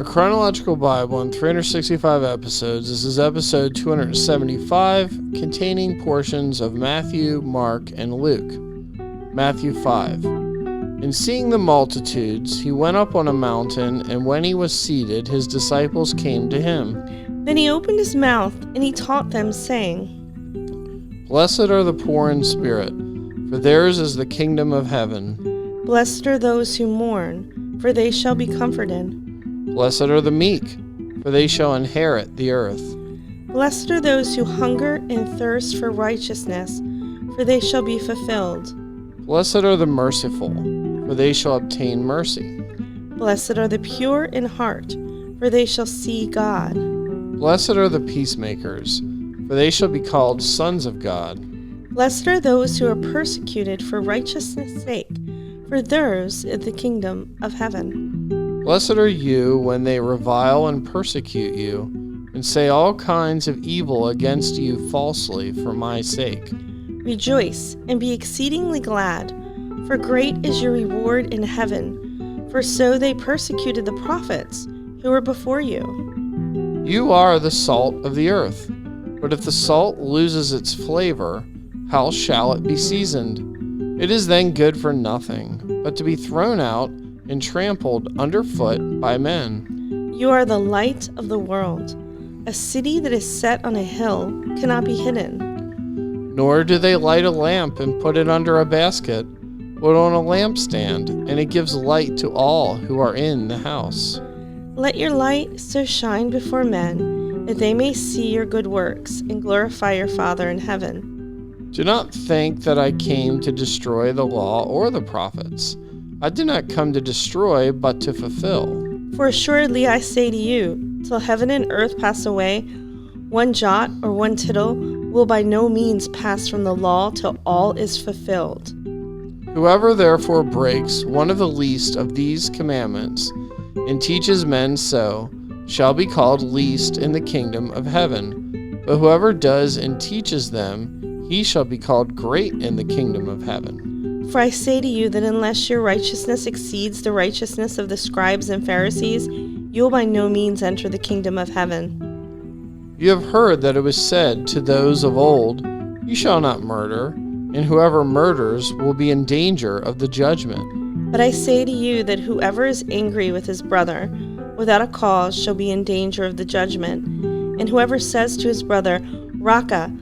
A chronological Bible in 365 episodes. This is episode 275, containing portions of Matthew, Mark, and Luke. Matthew 5. And seeing the multitudes, he went up on a mountain, and when he was seated, his disciples came to him. Then he opened his mouth, and he taught them, saying, Blessed are the poor in spirit, for theirs is the kingdom of heaven. Blessed are those who mourn, for they shall be comforted. Blessed are the meek, for they shall inherit the earth. Blessed are those who hunger and thirst for righteousness, for they shall be fulfilled. Blessed are the merciful, for they shall obtain mercy. Blessed are the pure in heart, for they shall see God. Blessed are the peacemakers, for they shall be called sons of God. Blessed are those who are persecuted for righteousness' sake, for theirs is the kingdom of heaven. Blessed are you when they revile and persecute you, and say all kinds of evil against you falsely for my sake. Rejoice and be exceedingly glad, for great is your reward in heaven, for so they persecuted the prophets who were before you. You are the salt of the earth, but if the salt loses its flavor, how shall it be seasoned? It is then good for nothing, but to be thrown out and trampled underfoot by men. You are the light of the world. A city that is set on a hill cannot be hidden. Nor do they light a lamp and put it under a basket, but on a lampstand, and it gives light to all who are in the house. Let your light so shine before men, that they may see your good works and glorify your Father in heaven. Do not think that I came to destroy the law or the prophets. I did not come to destroy, but to fulfill. For assuredly I say to you, till heaven and earth pass away, one jot or one tittle will by no means pass from the law till all is fulfilled. Whoever therefore breaks one of the least of these commandments and teaches men so shall be called least in the kingdom of heaven. But whoever does and teaches them, he shall be called great in the kingdom of heaven. For I say to you that unless your righteousness exceeds the righteousness of the scribes and Pharisees, you will by no means enter the kingdom of heaven. You have heard that it was said to those of old, You shall not murder, and whoever murders will be in danger of the judgment. But I say to you that whoever is angry with his brother without a cause shall be in danger of the judgment, and whoever says to his brother, Raka,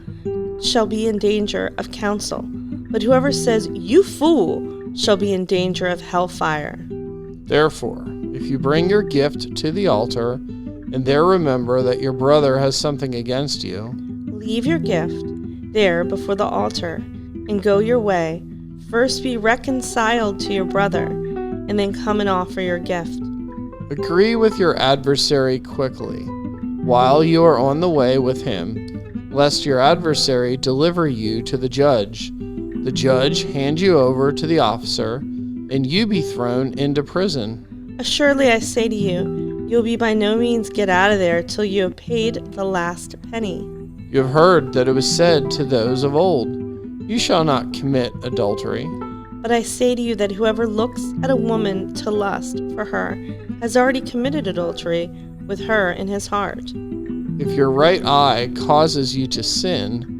shall be in danger of counsel. But whoever says, You fool, shall be in danger of hellfire. Therefore, if you bring your gift to the altar, and there remember that your brother has something against you, leave your gift there before the altar, and go your way. First be reconciled to your brother, and then come and offer your gift. Agree with your adversary quickly, while you are on the way with him, lest your adversary deliver you to the judge. The judge hand you over to the officer, and you be thrown into prison. Assuredly I say to you, you'll be by no means get out of there till you have paid the last penny. You have heard that it was said to those of old, You shall not commit adultery. But I say to you that whoever looks at a woman to lust for her has already committed adultery with her in his heart. If your right eye causes you to sin,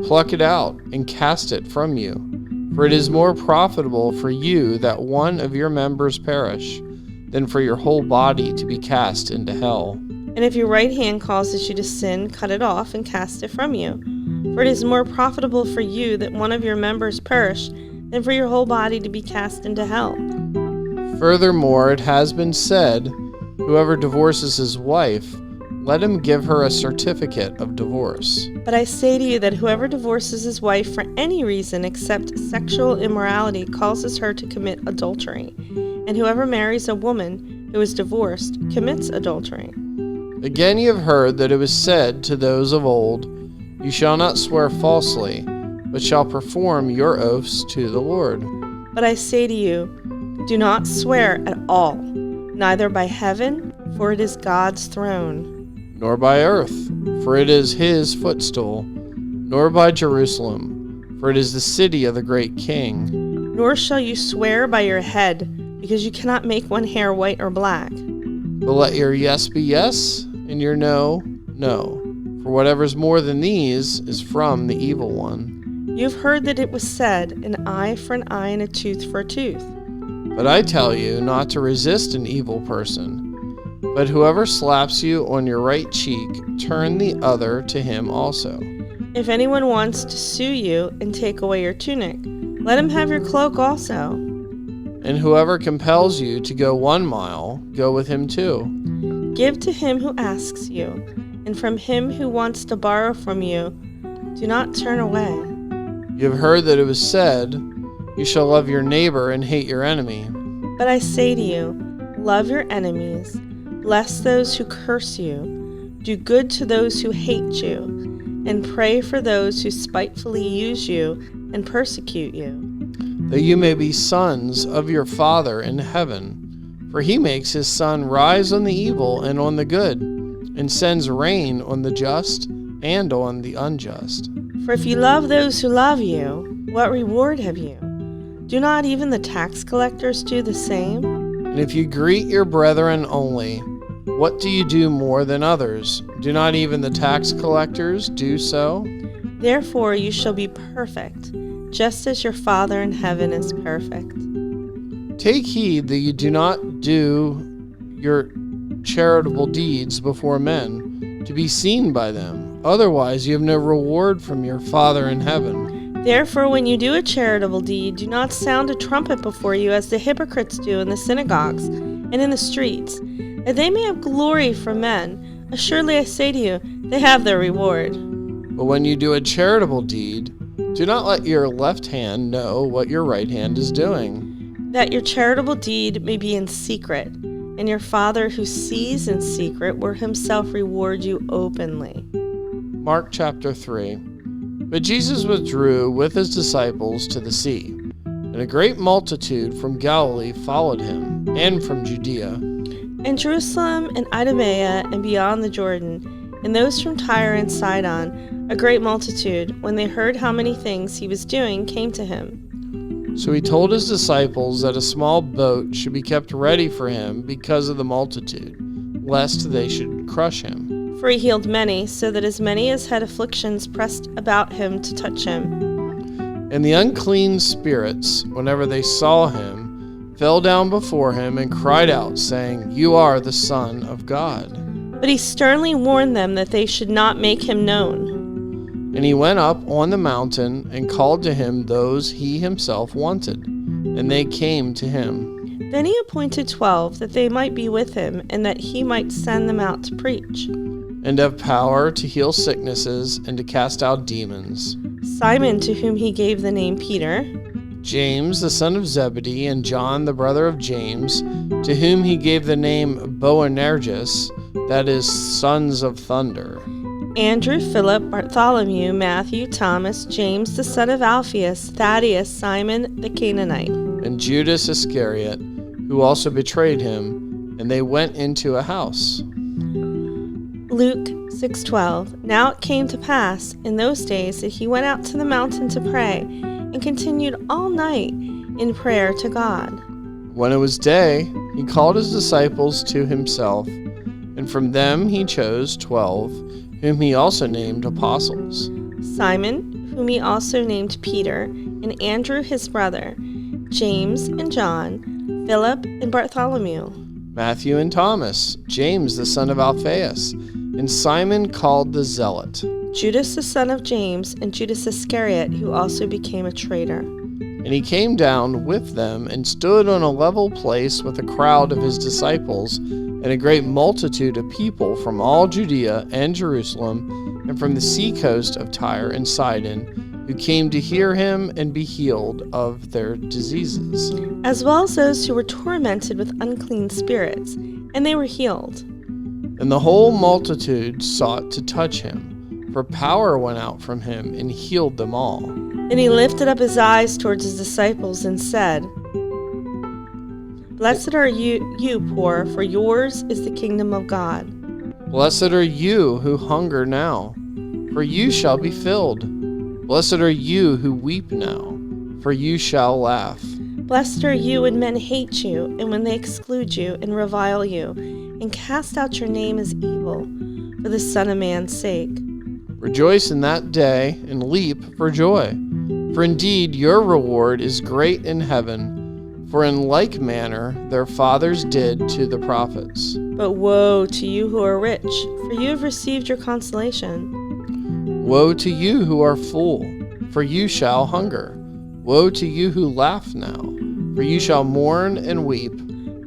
pluck it out and cast it from you. For it is more profitable for you that one of your members perish, than for your whole body to be cast into hell. And if your right hand causes you to sin, cut it off and cast it from you. For it is more profitable for you that one of your members perish, than for your whole body to be cast into hell. Furthermore, it has been said, Whoever divorces his wife, let him give her a certificate of divorce. But I say to you that whoever divorces his wife for any reason except sexual immorality causes her to commit adultery, and whoever marries a woman who is divorced commits adultery. Again you have heard that it was said to those of old, You shall not swear falsely, but shall perform your oaths to the Lord. But I say to you, do not swear at all, neither by heaven, for it is God's throne, nor by earth, for it is his footstool, nor by Jerusalem, for it is the city of the great King. Nor shall you swear by your head, because you cannot make one hair white or black. But let your yes be yes, and your no, no. For whatever is more than these is from the evil one. You have heard that it was said, an eye for an eye and a tooth for a tooth. But I tell you not to resist an evil person. But whoever slaps you on your right cheek, turn the other to him also. If anyone wants to sue you and take away your tunic, let him have your cloak also. And whoever compels you to go 1 mile, go with him 2. Give to him who asks you, and from him who wants to borrow from you, do not turn away. You have heard that it was said, you shall love your neighbor and hate your enemy. But I say to you, love your enemies, bless those who curse you, do good to those who hate you, and pray for those who spitefully use you and persecute you, that you may be sons of your Father in heaven. For he makes his sun rise on the evil and on the good, and sends rain on the just and on the unjust. For if you love those who love you, what reward have you? Do not even the tax collectors do the same? And if you greet your brethren only, what do you do more than others? Do not even the tax collectors do so? Therefore you shall be perfect, just as your Father in heaven is perfect. Take heed that you do not do your charitable deeds before men, to be seen by them. Otherwise you have no reward from your Father in heaven. Therefore, when you do a charitable deed, do not sound a trumpet before you as the hypocrites do in the synagogues and in the streets, that they may have glory from men. Assuredly I say to you, they have their reward. But when you do a charitable deed, do not let your left hand know what your right hand is doing, that your charitable deed may be in secret, and your Father who sees in secret will himself reward you openly. Mark chapter 3. But Jesus withdrew with his disciples to the sea, and a great multitude from Galilee followed him, and from Judea, and Jerusalem, and Idumea, and beyond the Jordan, and those from Tyre and Sidon, a great multitude, when they heard how many things he was doing, came to him. So he told his disciples that a small boat should be kept ready for him because of the multitude, lest they should crush him. For he healed many, so that as many as had afflictions pressed about him to touch him. And the unclean spirits, whenever they saw him, fell down before him and cried out, saying, You are the Son of God. But he sternly warned them that they should not make him known. And he went up on the mountain and called to him those he himself wanted, and they came to him. Then he appointed 12, that they might be with him, and that he might send them out to preach. And have power to heal sicknesses and to cast out demons. Simon, to whom he gave the name Peter, James, the son of Zebedee, and John, the brother of James, to whom he gave the name Boanerges, that is, sons of thunder. Andrew, Philip, Bartholomew, Matthew, Thomas, James, the son of Alphaeus, Thaddeus, Simon the Canaanite, and Judas Iscariot, who also betrayed him, and they went into a house. Luke 6:12. Now it came to pass in those days that he went out to the mountain to pray, and continued all night in prayer to God. When it was day, he called his disciples to himself, and from them he chose 12, whom he also named apostles. Simon, whom he also named Peter, and Andrew his brother, James and John, Philip and Bartholomew, Matthew and Thomas, James the son of Alphaeus, and Simon called the Zealot, Judas the son of James, and Judas Iscariot, who also became a traitor. And he came down with them and stood on a level place with a crowd of his disciples and a great multitude of people from all Judea and Jerusalem and from the seacoast of Tyre and Sidon, who came to hear him and be healed of their diseases, as well as those who were tormented with unclean spirits, and they were healed. And the whole multitude sought to touch him, for power went out from him and healed them all. Then he lifted up his eyes towards his disciples and said, Blessed are you poor, for yours is the kingdom of God. Blessed are you who hunger now, for you shall be filled. Blessed are you who weep now, for you shall laugh. Blessed are you when men hate you, and when they exclude you, and revile you, and cast out your name as evil for the Son of Man's sake. Rejoice in that day and leap for joy, for indeed your reward is great in heaven, for in like manner their fathers did to the prophets. But woe to you who are rich, for you have received your consolation. Woe to you who are full, for you shall hunger. Woe to you who laugh now, for you shall mourn and weep.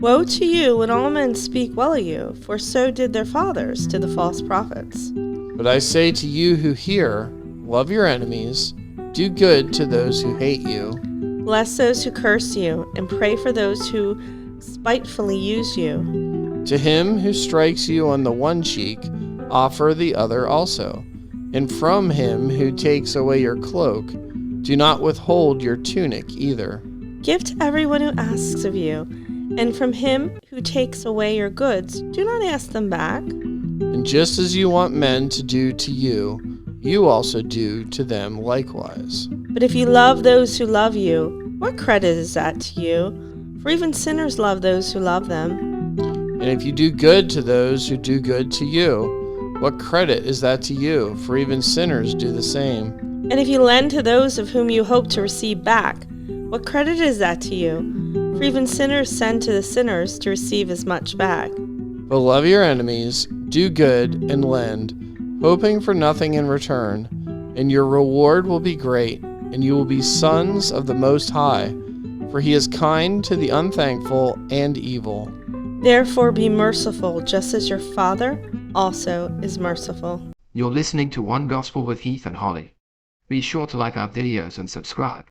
Woe to you when all men speak well of you, for so did their fathers to the false prophets. But I say to you who hear, love your enemies, do good to those who hate you. Bless those who curse you, and pray for those who spitefully use you. To him who strikes you on the one cheek, offer the other also. And from him who takes away your cloak, do not withhold your tunic either. Give to everyone who asks of you, and from him who takes away your goods, do not ask them back. And just as you want men to do to you, you also do to them likewise. But if you love those who love you, what credit is that to you? For even sinners love those who love them. And if you do good to those who do good to you, what credit is that to you? For even sinners do the same. And if you lend to those of whom you hope to receive back, what credit is that to you? For even sinners send to the sinners to receive as much back. But love your enemies, do good, and lend, hoping for nothing in return, and your reward will be great, and you will be sons of the Most High, for he is kind to the unthankful and evil. Therefore be merciful, just as your Father also is merciful. You're listening to One Gospel with Heath and Holly. Be sure to like our videos and subscribe.